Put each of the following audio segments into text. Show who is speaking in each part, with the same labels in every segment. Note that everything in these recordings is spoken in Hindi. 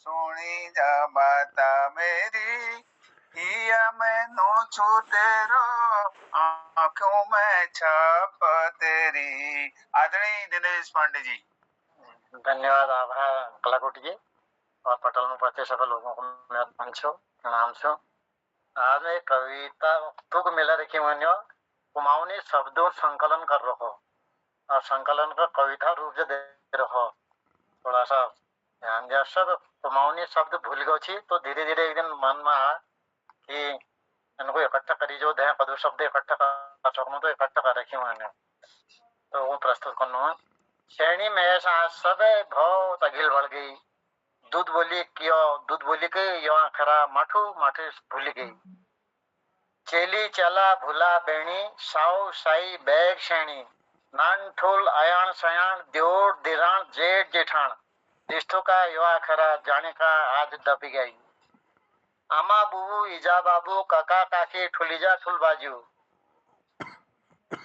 Speaker 1: सुनी जा बाता मेरी, हिया मैनू छू तेरो, आंखों में छाप तेरी। आदरणीय दिनेश पांडे जी।
Speaker 2: धन्यवाद, आभार कलाकोटी जी और पटल में उपस्थित सभी लोगों को मेरा प्रणाम छो। आज मैं कविता तुक मिला रखी मनियो कुमाऊनी शब्दों संकलन कर रहो और संकलन का कविता रूप से दे रहो। थोड़ा सा ध्यान दिया, सब कुमाऊनी शब्द भूल गए छी तो धीरे धीरे एक दिन मन में आ कि इनको इकट्ठा करी जो दे कदू शब्द इकट्ठा कर सकूं तो इकट्ठा कर रखी मैंने, तो वो प्रस्तुत करना। श्रेणी में ऐसा सब बहुत अघिल बढ़ गई, दूध बोली क्यों दूध बोली के यो आखरा माठू माठे भूल गई। चेली चला भूला बेणी साऊ साई बैग शेणी, नान ठोल आयान सयान द्योड़ दिरान जेठ जेठान, रिश्तों का यो आखरा जाने का आज दब गई। आमा बुबू इजा बाबू काका काकी ठुलीजा ठुलबाजू,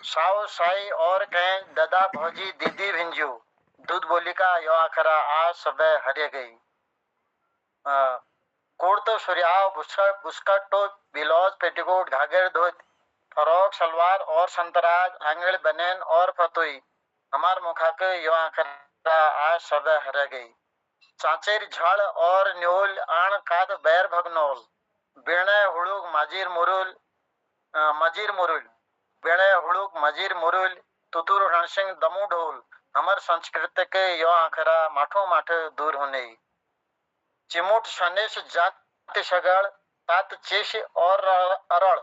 Speaker 2: साऊ साई और कहें दादा भौजी दीदी भिंजू, दूध बोली का यो आखरा आज सुबह हरे गई। कुर्तो सूर्याव बुस्कट टोप बिलौज पेटीकोट घाघर धोत फरोक सलवार और संतराज आंगल बनेन और फतुई, हमार मुखा के यो आखरा आज सुबह हरे गई। चाचेर झड़ और न्योल आण कात बैर भगनोल, बेणे हुड़ुक मजीर मुरुल बेणे हुड़ुक मजीर मुरुल तुतुर रणसिंह दमू ढोल, हमर संस्कृति के यो आखरा माठो माठे दूर होने। चिमुट सनेश जाति सगड़ तात चेश और अरड़,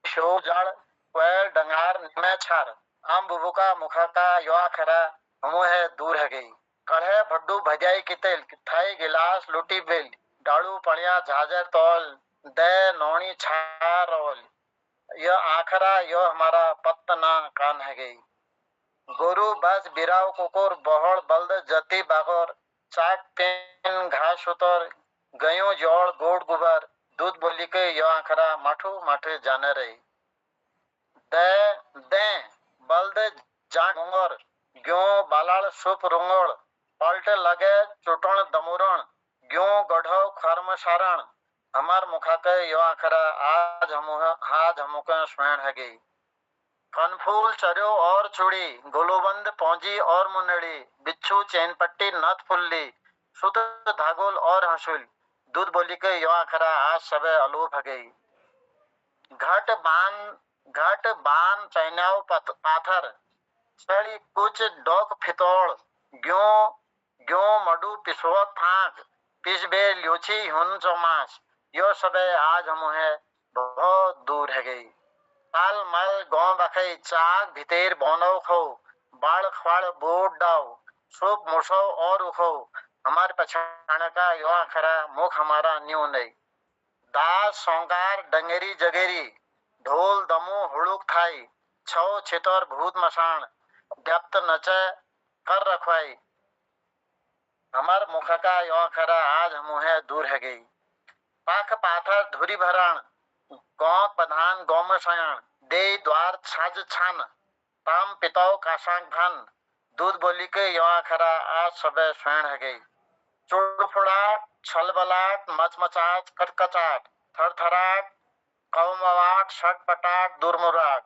Speaker 2: शो जड़ कोयल डंगार निमे छार, आम बुबू का मुखा का यो आखरा हमू है दूर है गई। कढ़े भड्डू भजाई कितेल थाई गिलास लुटी बेल, डाड़ू पड़िया झाजर तौल दे नौनी छारोल, यह आखरा यो हमारा पत्तना कान है गई। गोरु बस बिराव कुकुर बहड़ बल्द जती बागोर, चाक पेन घास उतर गयो जोड़ गोड़ गुबर, दूध बोली के यो आखरा माठू माठे जाने रही। दे दे बल्द जांगर ग्यों बालाल सुप रुंगड़, पलटे लगे चुटण दमुरण ग्यों गढ़ो खर्म सारण, हमार मुखा के यो आखरा आज हमू के स्वयं है गई। कनफूल चरियो और चूड़ी गोलोबंद पौजी और मुनड़ी, बिच्छू चैन पट्टी नथ फुल्ली सुत धागोल और हंसुल, दूध बोली के यो आखरा आज सबे अलोप है गई। घट बान चैनाव पाथर सड़ी कुछ डोक फितौड़, ग्यों ग्यों मडू पिसवक फांक पिसबे ल्योची हुन चौमास, यो सबे आज हम है बहुत दूर है गई। ताल मल गौ बखई चाक भितेर बोनो खो, बाल खवाड़ बोट डाव सुप मुसो और उखो, हमारे पछाण का यो आखरा मुख हमारा न्यू नहीं। दास सोंगार डंगेरी जगेरी ढोल दमू हुड़ुक थाई, छो छितर भूत मसान व्यक्त नचे कर रखवाई, हमार मुख का यो आखरा आज हम है दूर है गई। पाख पाथर धुरी भरण गौक प्रधान गौम सयान, दे द्वार छाज छान ताम पिताओ काशांग भान, दूध बोली के यो आखरा आज सबे स्वयं है गई। चुड़फुड़ाट छलबलाट मचमचाट कटकचाट थरथराट कौमवाट छटपटाट दुरमुराट,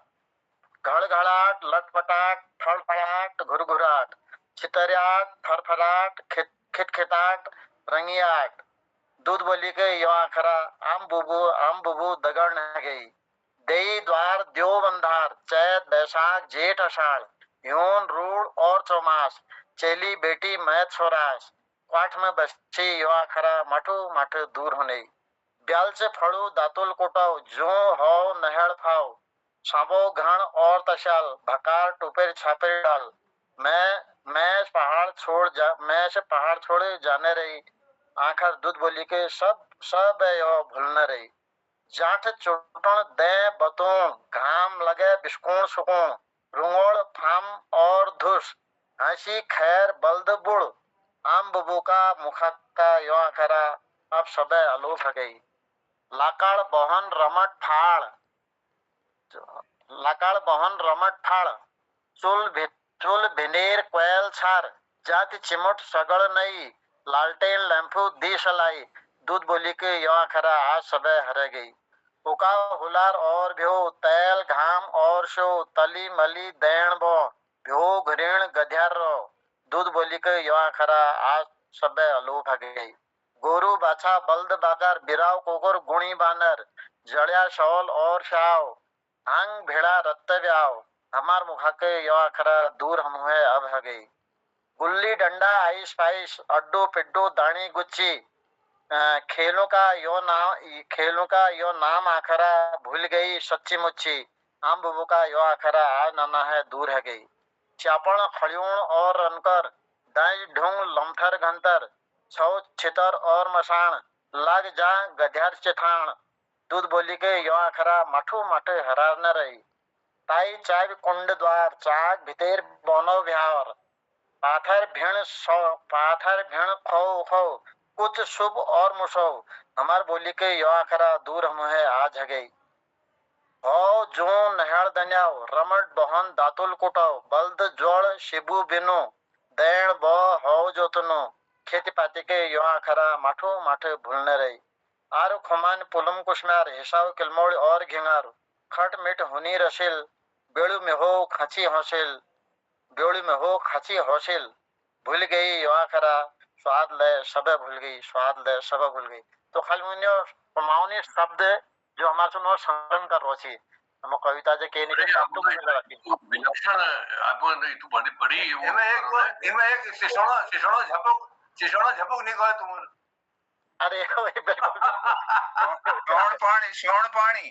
Speaker 2: घड़घड़ाट लटपटाट फड़फड़ाट घुरघुराट, छितरियाट फरफराट खिटखिटाट रंगियाट, दूध बोली के यो आखरा आम बुबू दगड़ न गई। देई द्वार द्यो बंधार चैत बैसाख जेठ अषाढ़, यून रूढ़ और चौमास, चेली बेटी मैथ स्वरास, क्वाठ में बच्ची यो आखरा माठू माठे दूर होने। ब्याल से फड़ू दातुल कोटाओ जो हो नहड़ फाओ, सांबो घण और तशाल भकार टुपेर छापेर डाल, मैं से पहाड़ छोड़े जाने रही, आखर दूध बोली के सब यो भूलने रही। जाठ चुटण दे बतून घाम लगे बिस्कुण सुकुण, रुंगोड़ फाम और धुस हंसी खैर बल्द बुड़, आम बुबू का मुखा का यो आखरा अब सबे अलोप है गई। लाकाड़ बहन रमट फाड़ चुल भिनेर कोयल छार, जाति चिमट सगड़ नई लालटेन लैंपू दी सलाई दूध बोली के यो खरा आज सबे हरे गई उका हुलार और भ्यो तैल घाम और शो तली मली दैन बो भ्यो घृण गध्यार रो दूध बोली के यो खरा आज सबे अलूप गई गोरू बाछा बल्द बागर बिराव कोकर गुणी बानर जड़िया शौल और शाव हंग भेड़ा रत्ते व्याव हमार मुखा के यो खरा दूर हम हुए अब है गई गुल्ली डंडा आइस पाइस अड्डो पिड्डो दानी गुच्ची खेलों का यो नाम आखरा भूल गई सच्ची मुच्ची आम बुबू का यो आखरा आज नाना है दूर है गई चापण खड़ियों और रनकर दाई ढूंग लमथर घंतर छौ छितर और मसान लग जा गध्यार चिथाण दूध बोली के यो आखरा मठू मठे हरार न रही ताई चाय कुंड द्वार चाक भितेर बोनो व्यावर पाथर भेण खो खो कुछ शुभ और मुसो हमार बोली के यो आखरा दूर हम है आज है गई हो जो नहर दन्याव रमट बहन दातुल कुटाव बल्द जोड़ शिबू बिनु दैण बो हो जोतनो खेती पाती के यो आखरा माठो माठे भूलने रही आरु खमान पुलम कुशमार हिसाव किलमोड़ और घिंगार खट मिट हुनी रसिल बेड़ू में हो खची हौसिल बेड़ी में हो खची हौसिल भूल गई यो आखरा स्वाद ले सबे भूल गई स्वाद ले सबे भूल गई तो खाली मुन्यो प्रमाणिक शब्द जो हमारे सुनो संकलन कर रोची हम कविता जे के नहीं सब तो मिल रखी
Speaker 3: विलक्षण आपको तू बड़ी बड़ी
Speaker 1: इमे एक शिशोणो झपक नहीं कहे तुम
Speaker 2: अरे वही बिल्कुल
Speaker 1: श्रवण पानी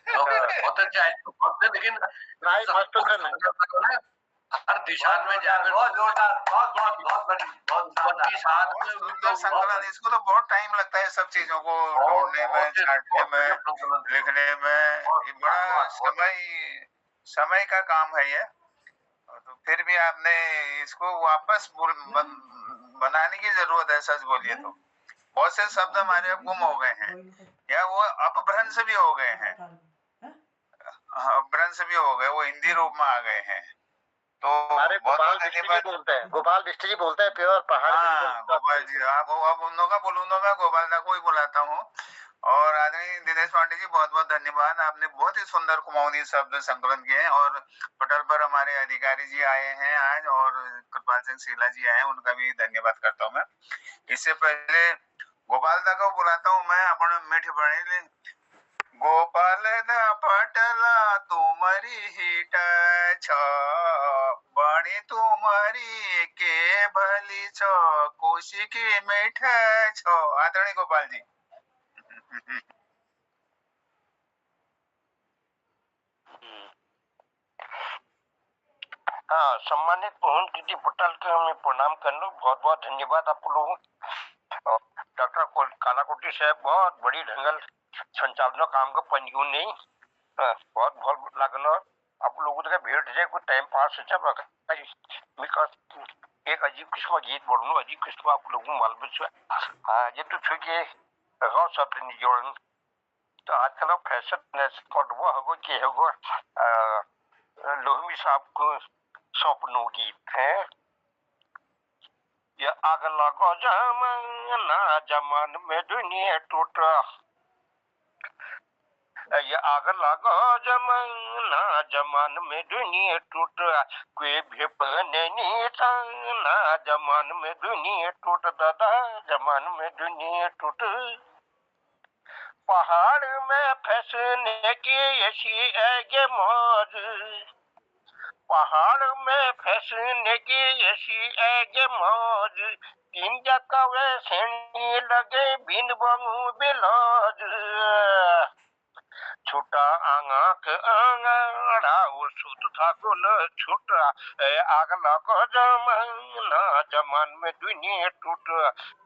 Speaker 3: होता चाहे तो लेकिन
Speaker 2: नहीं मस्त है
Speaker 3: हर दिशा में जाकर
Speaker 1: बहुत जोरदार बहुत बड़ी
Speaker 3: साथ
Speaker 1: में संकलन इसको तो बहुत टाइम लगता है सब चीजों को ढूंढने में छांटने में लिखने में ये बड़ा समय का काम है ये तो फिर भी आपने इसको वापस बनाने की जरूरत है सच बोलिए तो बहुत से शब्द हमारे अब गुम हो गए हैं या वो अपभ्रंश भी हो गए हैं अपभ्रंश भी हो गए वो हिंदी रूप में आ गए हैं तो
Speaker 2: हमारे गोपाल बिष्ट जी बोलते हैं प्योर पहाड़
Speaker 1: गोपाल जी अब उन लोगों का बोलूंगा मैं गोपाल दा को ही बुलाता हूँ और आदरणीय दिनेश पांडे जी बहुत बहुत धन्यवाद आपने बहुत ही सुंदर कुमाऊनी शब्द संकलन किए हैं और पटल पर हमारे अधिकारी जी आए हैं आज और कृपाल सिंह शीला जी आए हैं उनका भी धन्यवाद करता हूँ मैं इससे पहले गोपाल दा को बुलाता हूँ मैं अपन मीठे पढ़े गोपाल दा पटला तुम्हारी हिट छ बणी तुम्हारी के भली छ कोशी की मीठ छ आदरणीय गोपाल जी
Speaker 3: हाँ सम्मानित पवन कीर्ति पटेल को मैं प्रणाम करना बहुत बहुत धन्यवाद आप लोगों डॉक्टर कालाकोटी साहब बहुत बड़ी ढंगल संचालन काम का पंजीयन नहीं बहुत बहुत लगना आप लोगों का भेंट जाए कोई टाइम पास एक अजीब किस्म गीत बोलूँ अजीब किस्म आप लोगों को मालूम हाँ ये तो छुके गौ शब्द नहीं जोड़न तो आजकल फैशन वो होगो कि होगो लोहमी साहब को सौंपनो गीत है ये आग लगो जमाना जमान में दुनिया टूट ये आग लगो जमाना जमान में दुनिया टूट कोई भी पहने नहीं ताना जमान में दुनिया टूट दादा जमान में दुनिया टूट पहाड़ में फंसने की ऐसी है मौज पहाड़ में फंसने की ऐसी है मौज तीन जगह वैसे लगे बिन बंगू बिलौज छोटा आंख आंगड़ा वो सुत था गुल छोटा आग लगो जमाना जमान में दुनिया टूट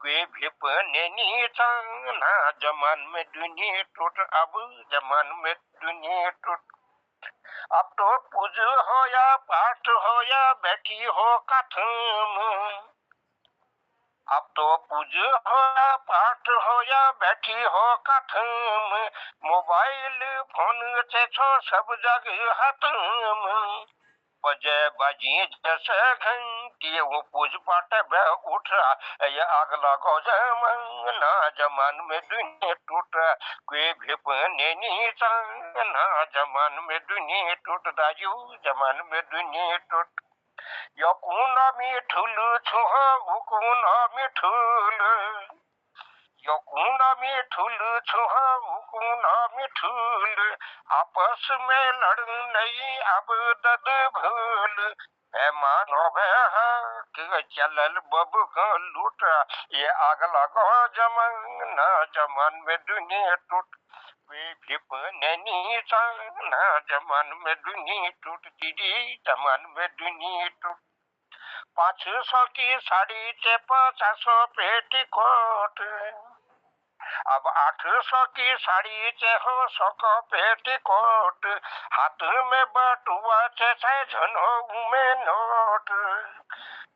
Speaker 3: कोई भी पने नहीं थाना जमान में दुनिया टूट अब जमान में दुनिया टूट अब तो पूज हो या पाठ हो या बैठी हो कथम अब तो पूज हो या पाठ हो या बैठी हो कथम मोबाइल फोन से छो सब जगह हतम बजे बजी जैसे घंटे कि वो पूज पाटे बे उठ ये आग लगो जमाना जमान में दुनिया टूट कोई भी पने नी ना जमान में दुनिया टूट दाजू जमान में दुनिया टूट यो कुना मिठुल छुहा उकुना मिठुल यो कुना मिठुल छुहा उकुना मिठुल आपस में लड़ नहीं अब दद भूल है मानो कि चलल बब का लूट ये आग लगो जमाना जमान में दुनिया टूट वे भी पने ना जमान में दुनिया टूट दीदी जमान में दुनिया टूट 500 की साड़ी से 500 पेटीकोट अब 800 की साड़ी से हो 100 का पेटीकोट हाथ में बटुआ से झनो में नोट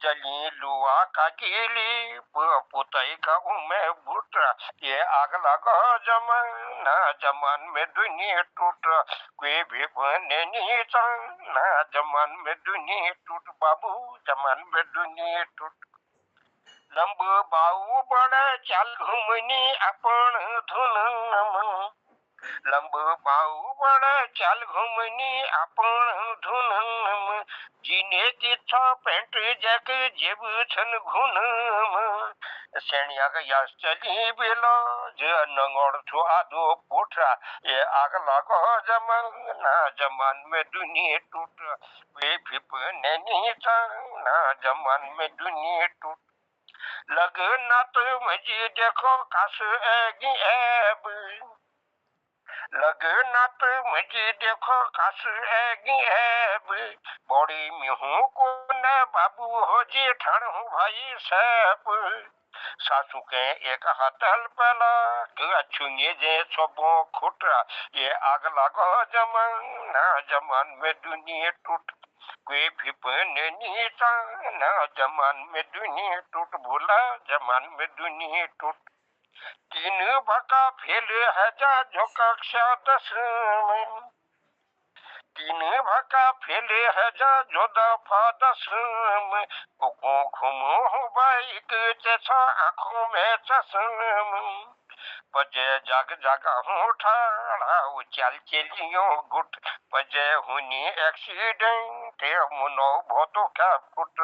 Speaker 3: जली लुआ का कीली पुतई का उमे बुट ये आग लगा जमाना जमान में दुनिया टूट कोई भी बने नी ना जमान में दुनिया टूट बाबू जमान में दुनिया टूट लंब बाऊ बड़ चाल घुमनी अपन धुन लंब बाऊ बड़ चाल घुमनी अपन धुन जीने की छ पेंट जक जेब छन घुन सेनिया का यास चली बेलो जे नंगोड़ छो आदो पुठा ये आग लगो जमाना जमान में दुनिया टूट वे भी पने नी ना जमान में दुनिया टूट लगना तो मुझे देखो काश एगी एब लगना तो मुझे देखो काश एगी एब बड़ी मिहू को न बाबू हो जे ठाण भाई सैप सासू के एक हाथल पला के अच्छुए जे सबो खुटा ये आग लगो जमाना जमान में दुनिया टूट कोई भी पने नी ना जमान में दुनिया टूट भूला जमान में दुनिया टूट 3 भका फेल है जा जो कक्षा 10 में 3 भका फेल है जा जो दफा 10 में को घूमो बाइक जैसा आंखों में चश्म पजे जाग जागा हूँ ठाड़ा उचाल चलियो गुट पजे हुनी एक्सीडेंट मुनो भोतो का फुट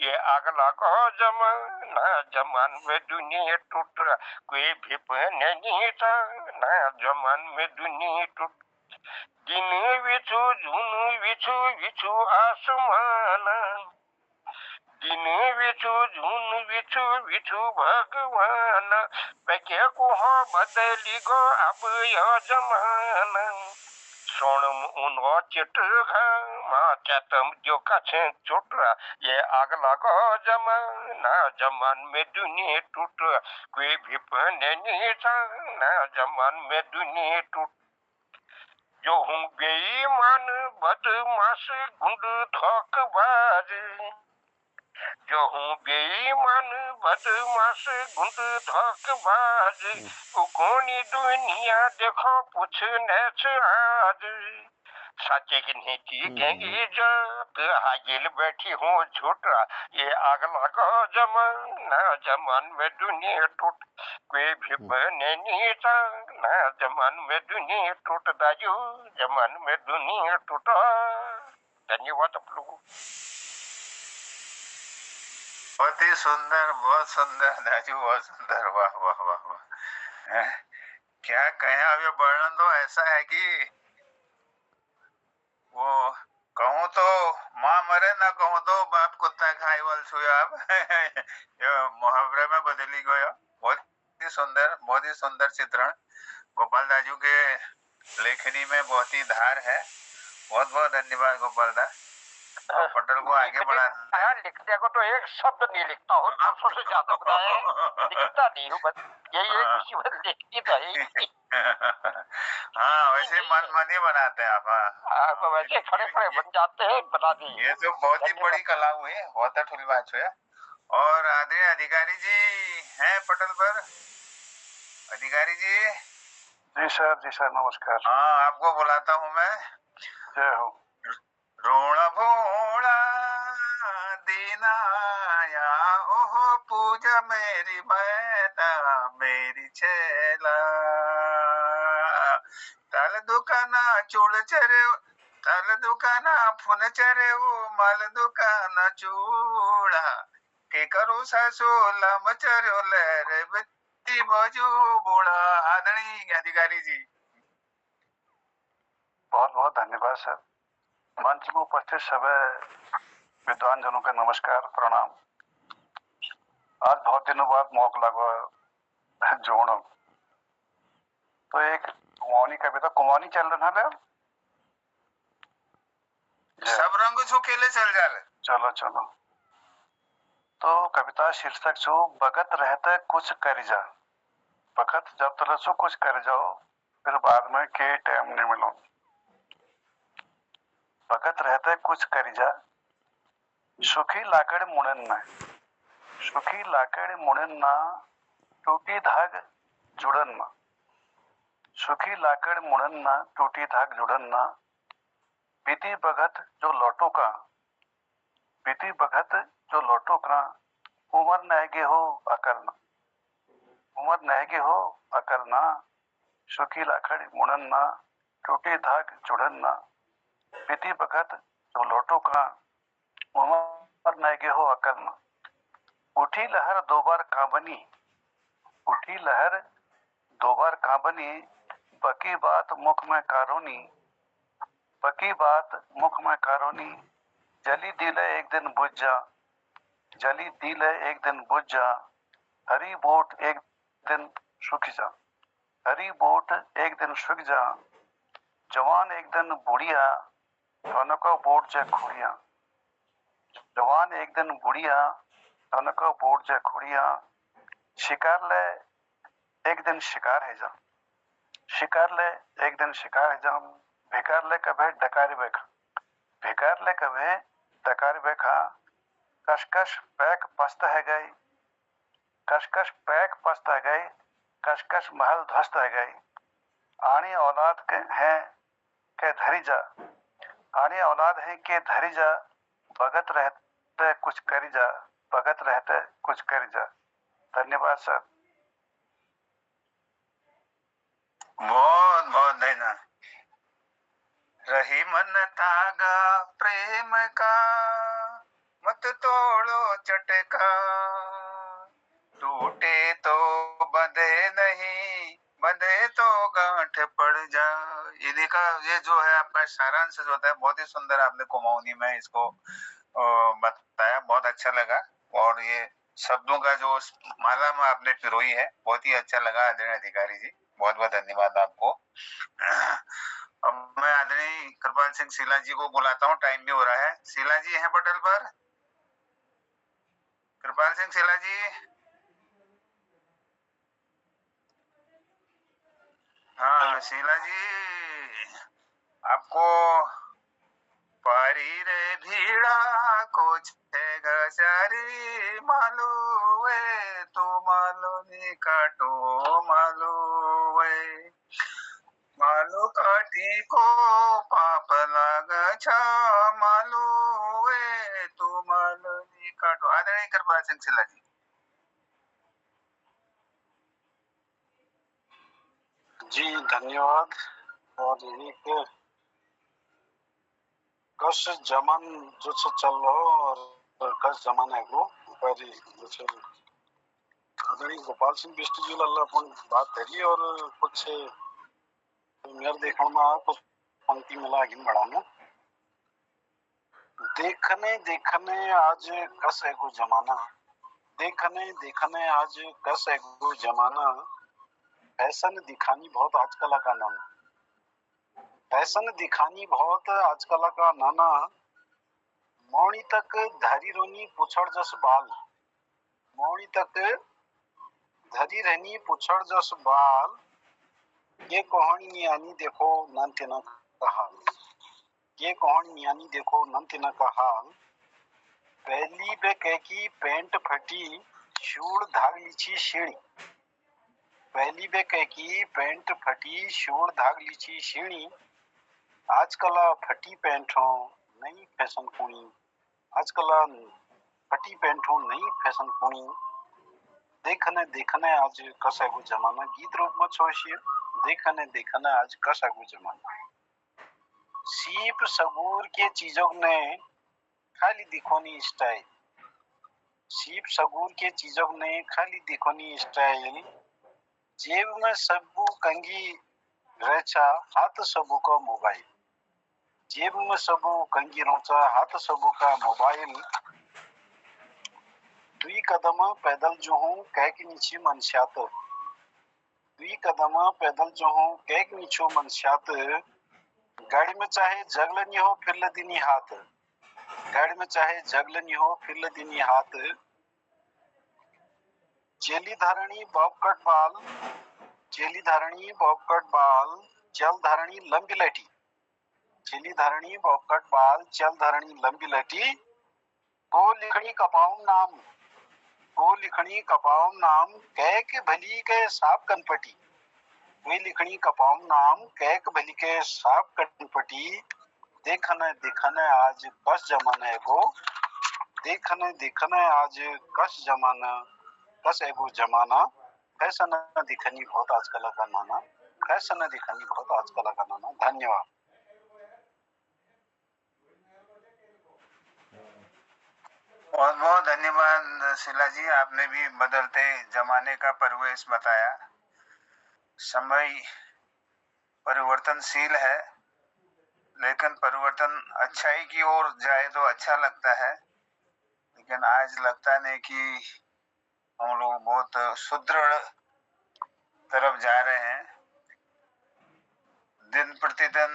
Speaker 3: ये आग लगो जमाना जमान में दुनिया टूट कोई भी पने नी ना जमान में दुनिया टूट दिन विचु जून विचु विचु आसमान दिन विचु जून विचु विचु भगवान पैके को बदली गो अब यह जमाना सोनम उनो चिट माँ चतम जो कछे चुट ये आग लगो जमाना जमान में दुनिया टूट कोई भी पने नी ना जमान में दुनिया टूट जो हूँ बेईमान बदमाश गुंड धोखबाज जो हूँ बेईमान बदमाश गुंड धोखबाज कोनी दुनिया देखो पूछने से आज सच्चे की नहीं की जब हाजिल बैठी हूँ झूठा ये आग लगो जमाना जमान में दुनिया टूट कोई भी बने नी ना जमान में दुनिया टूट दाजू जमान में दुनिया टूटा धन्यवाद आप लोगों
Speaker 1: बहुत ही सुंदर दाजू बहुत सुंदर वाह वाह वाह वाह क्या कहें अब ये वर्णन तो ऐसा है कि वो कहूँ तो माँ मरे ना कहूँ तो बाप कुत्ता खाई वाल छुया अब ये मुहावरे में बदली गया बहुत ही सुंदर चित्रण गोपाल दाजू के लेखनी में बहुत ही धार है बहुत बहुत धन्यवाद गोपाल दा पटल को आगे बढ़ा
Speaker 3: लिखने को तो एक शब्द नहीं लिखता हूँ 200 से ज्यादा बताए लिखता नहीं हूँ बस यही एक मुसीबत लिखती था
Speaker 1: हाँ वैसे मन ही बनाते हैं आप
Speaker 3: तो वैसे खड़े खड़े बन जाते हैं बता दी
Speaker 1: ये तो बहुत ही बड़ी कला हुई होता ठुली बात है और आदरणीय अधिकारी जी हैं पटल पर अधिकारी
Speaker 4: जी सर नमस्कार
Speaker 1: हाँ आपको बुलाता हूँ मैं
Speaker 4: जय हो
Speaker 1: रोण भोला दीना मेरी मैना मेरी छैला ताल दुकाना चूड़ चरे ताल दुकाना फुन चरे माल दुकाना चूड़ा के करो सासो लम चरो लहरे बित्ती बजू बूढ़ा। आदरणीय अधिकारी जी,
Speaker 4: बहुत बहुत धन्यवाद सर। मंच में उपस्थित सभी विद्वान जनों का नमस्कार प्रणाम। आज बहुत दिनों बाद मौका लगा जोड़ो तो एक कुमाऊनी कविता कुमाऊनी चल रहा है।
Speaker 1: सब रंग छू केले चल जाले।
Speaker 4: चलो चलो तो कविता शीर्षक छो बगत रहते कुछ कर जा। बगत जब तक छो कुछ कर जाओ फिर बाद में के टाइम नहीं मिलो। बगत रहते कुछ कर जा सुखी लाकड़ मुड़न ना सुखी लाकड़ मुड़न ना टूटी धाग जुड़न ना सुखी लाकड़ मुड़न ना टूटी धाग जुड़न ना बीती बगत जो लौटो का बीती बगत जो लौटो का उमर नहगे हो अकल ना उमर नहगे हो अकल ना सुखी लाकड़ मुड़न ना टूटी धाग जुड़न ना बीती बगत जो लौटो का उमर नहगे हो अकल ना उठी लहर दो बार कांबनी उठी लहर दो बार कांबनी बकी बात मुख में कारोनी बकी बात मुख में कारोनी जली दिल एक दिन बुझ जा जली दिल एक दिन बुझ जा हरी बोट एक दिन सूख जा हरी बोट एक दिन सूख जा जवान एक दिन बुढ़िया अनको बोट जे खुड़िया जवान एक दिन बुढ़िया अनको बोट जे खुड़िया शिकार ले एक दिन शिकार है जा शिकार ले एक दिन शिकार है जा भिकार ले कभे डकारी बेखा भिकार ले कभे डकारी बेखा कशकश पैक पस्त है गई कशकश पैक पस्त है गई कशकश महल ध्वस्त है गई आनी औलाद के हैं के धरी जा आनी औलाद है के धरी जा भगत रहते कुछ करी जा भगत रहते कुछ करी जा। धन्यवाद सर।
Speaker 1: बहुत बहुत धन्यवाद। रही मन तागा प्रेम का मत तोड़ो चटका टूटे तो बंधे नहीं बंधे तो गांठ पड़ जा। इन्हीं का ये जो है आपका सारांश जो होता है बहुत ही सुंदर आपने कुमाऊनी में इसको बताया, बहुत अच्छा लगा। और ये शब्दों का जो माला में आपने पिरोई है बहुत ही अच्छा लगा। आदरणीय अधिकारी जी बहुत बहुत धन्यवाद आपको। अब मैं आदरणीय कृपाल सिंह शीला जी को बुलाता हूँ, टाइम भी हो रहा है। शीला जी हैं पटल पर? कृपाल सिंह शीला जी। हाँ शीला जी, आपको पारी रे भीड़ा को गसारी मालो वे तो मालो नी काटो मालो वे मालो काटी को पाप लाग छा मालो वे तो मालो नी काटो। आदरणीय कृपाल सिंह शीला जी।
Speaker 4: जी धन्यवाद। और एक कश जमान जो चल रहा और कश जमान है वो पर जैसे आदरणीय गोपाल सिंह बिष्ट जी लाल अपन बात करी और कुछ मेरे देखने में कुछ पंक्ति मिला आगे बढ़ाना देखने देखने आज कस है गो जमाना देखने देखने आज कस है गो जमाना फैशन दिखानी बहुत आजकल का नाना फैशन दिखानी बहुत आजकल का नाना मौनी तक धरी रोनी पुछड़ जस बाल मौनी तक धरी रहनी पुछड़ जस बाल ये कहानी नियानी देखो नंतना का हाल ये कहानी नियानी देखो नंतना का हाल पहली बे कह की पैंट फटी शूड़ धाग लीची शीणी पहली बे कह की पैंट फटी शूड़ धाग लीची शीणी आजकल फटी पैंट हो नई फैशन कुणी आजकल फटी पैंट हो नई फैशन कुणी देखने देखने आज कसागो जमाना गीत रूप में छोड़िए। देखने देखने आज कसागो जमाना। सीप सबूर के चीजों ने खाली दिखोनी स्टाइल। सीप सबूर के चीजों ने खाली दिखोनी स्टाइल। जेब में सबू कंगी रेचा हाथ सबू का मोबाइल। जेब में सबू कंगी रोचा हाथ सबू का मोबाइल। दुई कदम पैदल जो हूँ कैक नीचे मनस्यात। दुई कदम पैदल जो हूँ कैक नीचो मनस्यात। गाड़ी में चाहे जगलनी हो फिर लदिनी हाथ। गाड़ी में चाहे जगलनी हो फिर लदिनी हाथ। चेली धारणी बॉबकट बाल। चेली धारणी बॉबकट बाल चल धारणी लंबी लटी। चेली धारणी बॉबकट बाल चल धारणी लंबी लटी। को लिखनी कपाऊं नाम। को लिखनी कपाऊं नाम कैक भली के साफ कनपटी। वे लिखनी कपाऊं नाम कैक भली के साफ कनपटी। देखने देखने आज कस जमाना है गो। देखने देखने आज कस जमाना कस एगो जमाना। फैशन दिखनी बहुत आजकल का नाना। फैशन दिखनी बहुत आजकल का नाना। धन्यवाद।
Speaker 1: बहुत बहुत धन्यवाद शिला जी, आपने भी बदलते जमाने का परिवेश बताया। समय परिवर्तनशील है, लेकिन परिवर्तन अच्छाई की ओर जाए तो अच्छा लगता है। लेकिन आज लगता नहीं कि हम लोग बहुत सुदृढ़ तरफ जा रहे हैं। दिन प्रतिदिन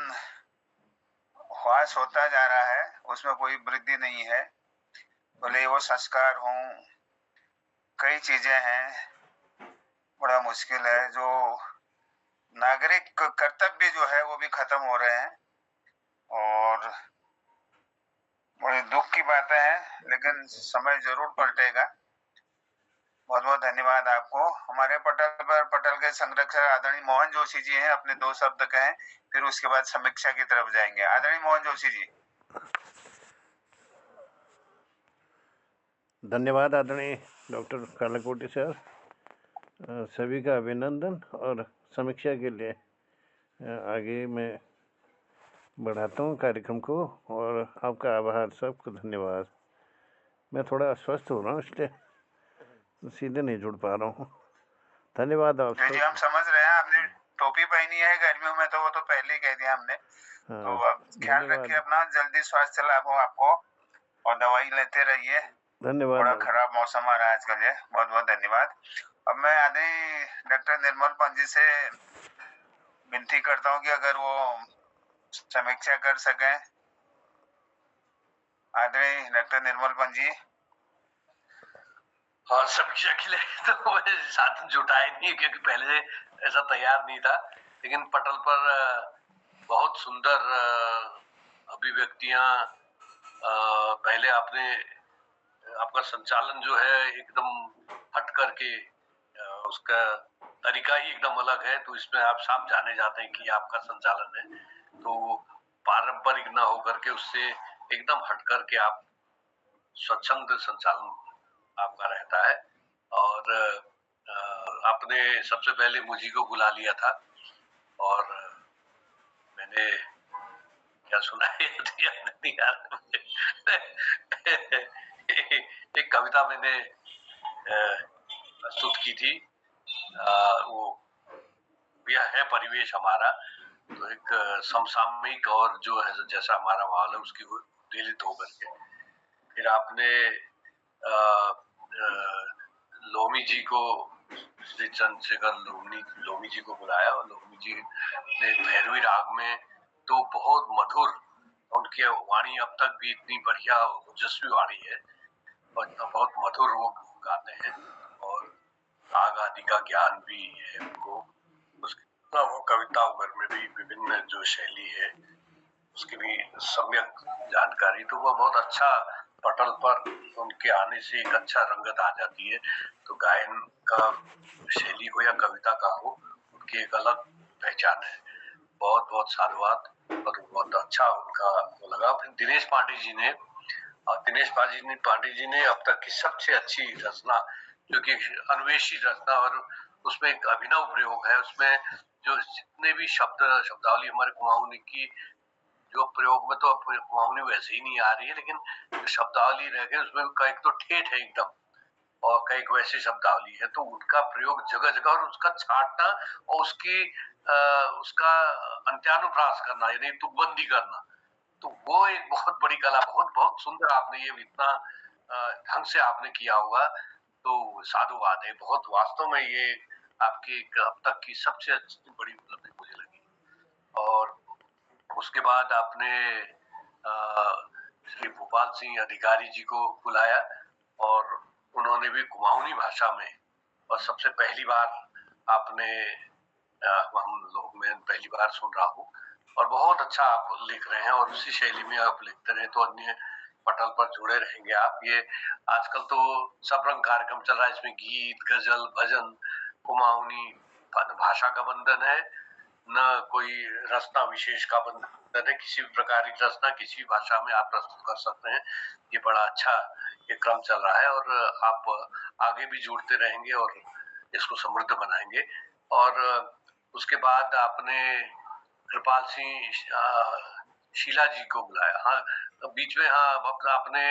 Speaker 1: ह्रास होता जा रहा है, उसमें कोई वृद्धि नहीं है। भले वो संस्कार हों, कई चीजें हैं, बड़ा मुश्किल है। जो नागरिक कर्तव्य जो है वो भी खत्म हो रहे हैं और बड़ी दुख की बातें हैं, लेकिन समय जरूर पलटेगा। बहुत बहुत धन्यवाद आपको। हमारे पटल पर पटल के संरक्षक आदरणीय मोहन जोशी जी हैं, अपने 2 शब्द कहें, फिर उसके बाद समीक्षा की तरफ जाएंगे। आदरणीय मोहन जोशी जी।
Speaker 5: धन्यवाद आदरणीय डॉक्टर कालाकोटी सर। सभी का अभिनंदन और समीक्षा के लिए आगे मैं बढ़ाता हूँ कार्यक्रम को, और आपका आभार, सबको धन्यवाद। मैं थोड़ा अस्वस्थ हो रहा हूँ, इसलिए सीधे नहीं जुड़ पा रहा हूँ। धन्यवाद आप
Speaker 1: जी हम समझ रहे हैं, आपने टोपी पहनी है गर्मियों में, तो वो तो पहले ही कह दिया हमने। तो अब ख्याल रखिए अपना, जल्दी स्वास्थ्य लाभ हो आपको और दवाई लेते रहिए।
Speaker 5: धन्यवाद।
Speaker 1: बड़ा खराब मौसम आ रहा है आजकल। ये बहुत बहुत धन्यवाद। अब मैं आदरणीय डॉक्टर निर्मल पंत जी से विनती करता हूँ कि अगर वो समीक्षा कर सकें। आदरणीय डॉक्टर निर्मल पंत जी।
Speaker 6: और समीक्षा के लिए तो साधन जुटाए नहीं, क्योंकि पहले ऐसा तैयार नहीं था। लेकिन पटल पर बहुत सुंदर अभिव्यक्तियां, पहले आपका संचालन जो है एकदम हट करके, उसका तरीका ही एकदम अलग है। तो इसमें आप साफ जाने जाते हैं कि आपका संचालन है, तो पारंपरिक ना होकर के उससे एकदम हट करके आप स्वच्छंद संचालन आपका रहता है। और आपने सबसे पहले मुझी को बुला लिया था और मैंने क्या सुनाया नहीं यार एक कविता मैंने प्रस्तुत की थी। वो यह है परिवेश हमारा, तो एक समसामयिक और जो है जैसा हमारा माहौल है उसकी उद्वेलित होकर के। फिर आपने लोमी जी को, श्री चंद्रशेखर लोमी जी को बुलाया, और लोमी जी ने भैरवी राग में तो बहुत मधुर, उनकी वाणी अब तक भी इतनी बढ़िया ओजस्वी वाणी है और बहुत मधुर वो गाते हैं, और राग आदि का ज्ञान भी है उनको। उसके वो कविताओं भर में भी विभिन्न जो शैली है उसकी भी सम्यक जानकारी, तो वो बहुत अच्छा पटल पर उनके आने से एक अच्छा रंगत आ जाती है। तो गायन का शैली हो या कविता का हो, उनकी एक अलग पहचान है। बहुत बहुत साधुवाद, और बहुत अच्छा उनका वो लगा। फिर दिनेश पांडे जी ने अब तक की सबसे अच्छी रचना जो कि अन्वेषी रचना और उसमें एक अभिनव प्रयोग है। उसमें जो जितने भी शब्दावली हमारे कुमाऊनी की जो प्रयोग में, तो कुमाऊनी वैसे ही नहीं आ रही है, लेकिन जो शब्दावली रह गई उसमें कई तो ठेठ है एकदम और कई वैसी शब्दावली है, तो उनका प्रयोग जगह जगह और उसका छांटना और उसका अंत्यानुप्रास करना यानी तुकबंदी करना, तो वो एक बहुत बड़ी कला, बहुत बहुत सुंदर आपने ये इतना ढंग से आपने किया होगा, तो साधुवाद है बहुत। वास्तव में ये आपकी अब तक की सबसे अच्छी बड़ी उपलब्धि मुझे लगी। और उसके बाद आपने श्री भोपाल सिंह अधिकारी जी को बुलाया और उन्होंने भी कुमाऊनी भाषा में, और सबसे पहली बार आपने हम लोग में पहली बार सुन रहा हूँ, और बहुत अच्छा आप लिख रहे हैं और उसी शैली में आप लिखते रहे तो अन्य पटल पर जुड़े रहेंगे आप। ये आजकल तो सब रंग कार्यक्रम चल रहा है, इसमें गीत, गजल, भजन, कुमाऊनी भाषा का बंधन है, न कोई रचना विशेष का बंधन है। किसी भी प्रकार की रचना किसी भी भाषा में आप प्रस्तुत कर सकते हैं। ये बड़ा अच्छा ये क्रम चल रहा है और आप आगे भी जुड़ते रहेंगे और इसको समृद्ध बनाएंगे। और उसके बाद आपने कृपाल सिंह शीला जी को बुलाया। हाँ, बीच में हाँ आपने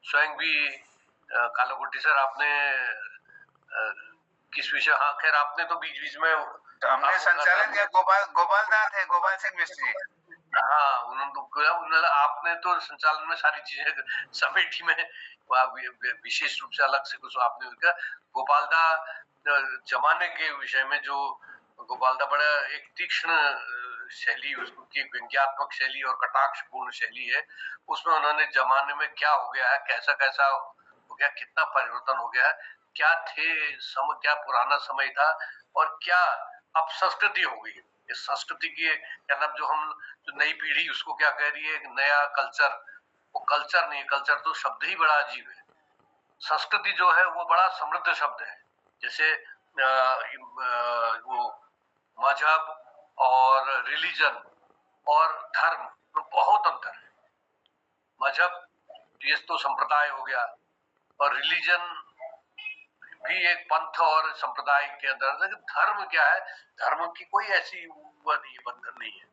Speaker 6: स्वयं भी कालाकोटी सर आपने किस विषय, हाँ खैर आपने तो बीच बीच में
Speaker 1: हमने संचालन किया, गोपाल दास है, गोपाल सिंह मिस्त्री।
Speaker 6: हाँ, उन्होंने आपने तो संचालन में सारी चीजें समेटी में विशेष रूप से अलग से कुछ आपने किया। गोपाल दा जमाने के विषय में जो गोपाल दा बड़ा एक तीक्ष्ण शैली, उसकी व्यंग्यात्मक शैली और कटाक्षपूर्ण शैली है, उसमें उन्होंने जमाने में क्या हो गया है, कैसा कैसा हो गया, कितना परिवर्तन हो गया है, क्या थे क्या पुराना समय था और क्या अब संस्कृति हो गई। इस संस्कृति की मतलब जो नई पीढ़ी उसको क्या कह रही है, एक नया कल्चर, वो कल्चर नहीं, कल्चर तो शब्द ही बड़ा अजीब है। संस्कृति जो है वो बड़ा समृद्ध शब्द है। जैसे वो मजहब और रिलीजन और धर्म में बहुत अंतर है। मजहब ये तो संप्रदाय हो गया और रिलीजन भी एक पंथ और संप्रदाय के अंदर, लेकिन धर्म क्या है, धर्म की कोई ऐसी बंधन नहीं है।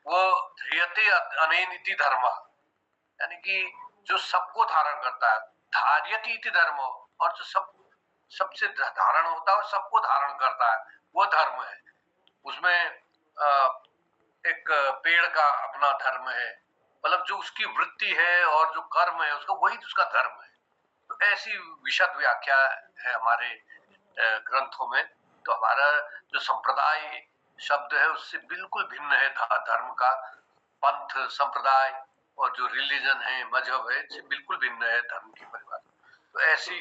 Speaker 6: वो ध्रियते अनेनिति धर्म, यानी कि जो सबको धारण करता है, धार्यति इति धर्म, और जो सबसे धारण होता है और सबको धारण करता है वो धर्म है। उसमें एक पेड़ का अपना धर्म है, मतलब जो उसकी वृत्ति है और जो कर्म है उसका, वही उसका धर्म है। तो ऐसी विशद व्याख्या है हमारे ग्रंथों में। तो हमारा जो संप्रदाय शब्द है उससे बिल्कुल भिन्न है धर्म का, पंथ संप्रदाय, और जो रिलीजन है, मजहब है, इससे बिल्कुल भिन्न है धर्म की परिभाषा। तो ऐसी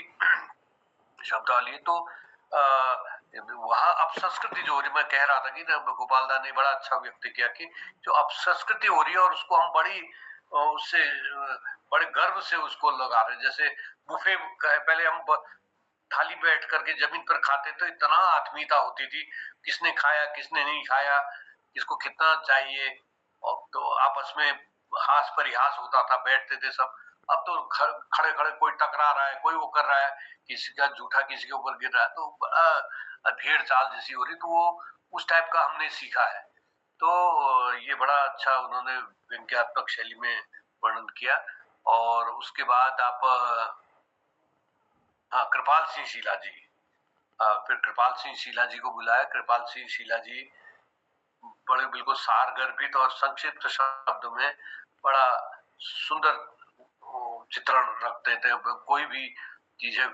Speaker 6: शब्दावली, तो वहां अपसंस्कृति जो हो रही, मैं कह रहा था कि गोपाल दा ने बड़ा अच्छा व्यक्त किया कि जो अपसंस्कृति हो रही है और उसको हम बड़ी उससे बड़े गर्व से उसको लगा रहे हैं। जैसे बुफे पहले हम थाली बैठ करके जमीन पर खाते तो इतना आत्मीयता होती थी, किसने खाया किसने नहीं खाया, किसको कितना चाहिए, और तो आपस में हास परिहास होता था, बैठते थे सब। अब तो खड़े खड़े कोई टकरा रहा है, कोई वो कर रहा है, किसी का जूठा किसी के ऊपर गिर रहा है, तो बड़ा भेड़ चाल जैसी हो रही। तो वो उस टाइप का हमने सीखा है। तो ये बड़ा अच्छा उन्होंने व्यंग्यात्मक शैली में वर्णन किया। और उसके बाद आप हाँ कृपाल सिंह शीला जी, फिर कृपाल सिंह शीला जी को बुलाया। कृपाल सिंह शीला जी बड़े बिल्कुल सारगर्भित और संक्षिप्त शब्दों में बड़ा सुंदर चित्रण रखते थे। कोई भी चीजें,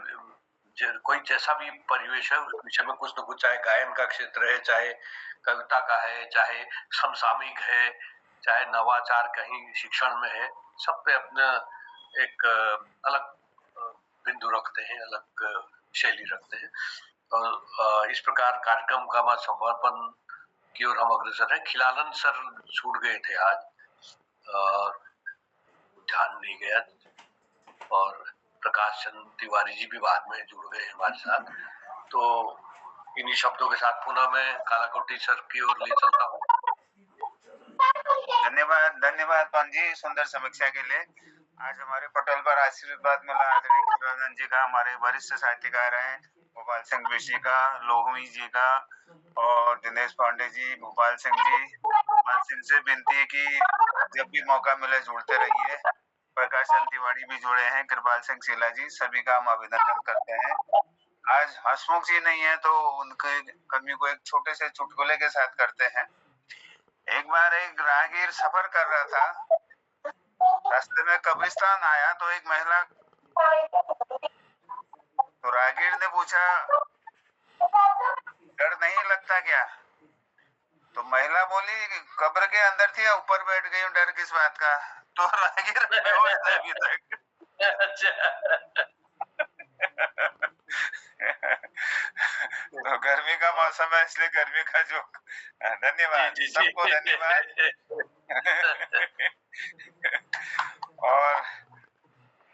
Speaker 6: कोई जैसा भी परिवेश है उस विषय में कुछ न कुछ, चाहे गायन का क्षेत्र है, चाहे कविता का है, चाहे समसामयिक है, चाहे नवाचार कहीं शिक्षण में है, सब पे अपना एक अलग बिंदु रखते हैं, अलग शैली रखते हैं। और इस प्रकार कार्यक्रम का समापन की ओर हम अग्रसर हैं। खिलालन सर छूट गए थे आज और ध्यान नहीं गया, और प्रकाश चंद तिवारी जी भी बाद में जुड़ गए हमारे साथ। तो इन्हीं शब्दों के साथ पुनः मैं कालाकोटी सर की ओर ले चलता हूँ।
Speaker 1: धन्यवाद पान जी, सुंदर समीक्षा के लिए। आज हमारे पटल पर आशीर्वाद मिला आदरणीय खिलानंद जी का, हमारे वरिष्ठ साहित्यकार हैं गोपाल सिंह ऋषि का, लोहमी जी का और दिनेश पांडे जी, भोपाल सिंह जी। गोपाल सिंह से विनती है कि जब भी मौका मिले जुड़ते रहिए। प्रकाश तिवारी भी जुड़े हैं, कृपाल सिंह शीला जी, सभी का हम अभिनंदन करते हैं। आज हंसमुख जी नहीं है तो उनके कमी को एक छोटे से चुटकुले के साथ करते हैं। एक बार एक राहगीर सफर कर रहा था, रास्ते में कब्रिस्तान आया तो एक महिला, तो राहगीर ने पूछा, डर नहीं लगता क्या? तो महिला बोली, कब्र के अंदर थी या ऊपर बैठ गई हूँ, डर किस बात का? तो राहगीर बेहोश था अभी तक। तो गर्मी का मौसम है इसलिए गर्मी का जोक। धन्यवाद सबको, धन्यवाद। और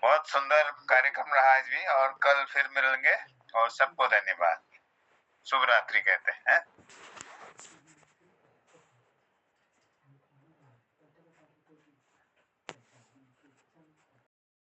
Speaker 1: बहुत सुंदर कार्यक्रम रहा आज भी, और कल फिर मिलेंगे, और सबको धन्यवाद। शुभ रात्रि कहते हैं।